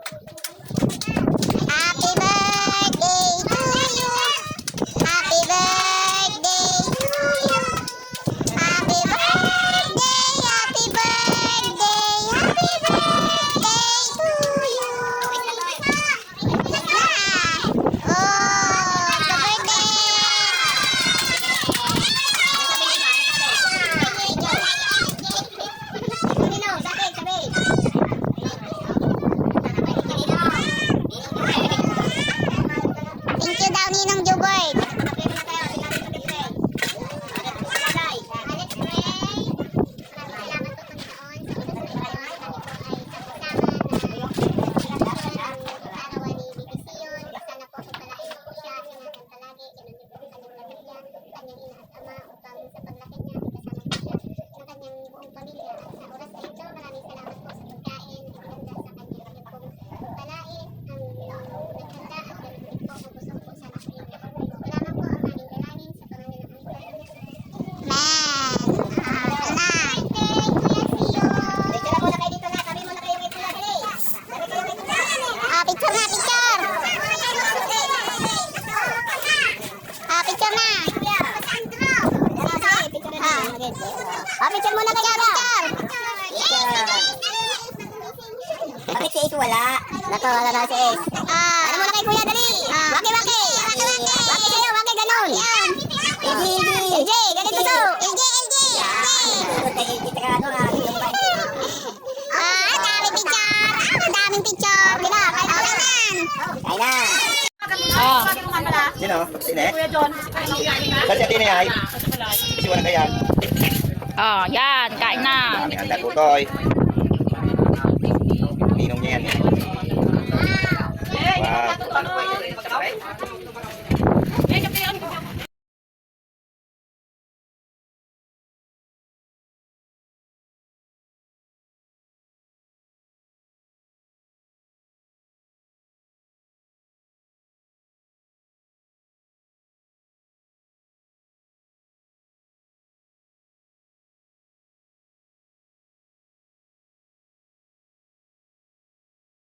Happy birthday to you. Happy birthday to you. Happy birthday, happy birthday, happy birthday to you. Oh, happy birthday. Thank you daw Ninong Juboy. Picture muna kayo, picture. Bakit si Ace wala? Nato, wala na si Ace. Ano muna kay Kuya, dali. Waki, waki. Waki sa'yo, waki ganun. LJ, ganito to. LJ. Daming picture. Daming picture. Kaya na. Sino? Sine? Kuya John. Saan siya tinayay? Kasi wala kaya. Oh, yan. Kain na. Ang handa ko, Toy.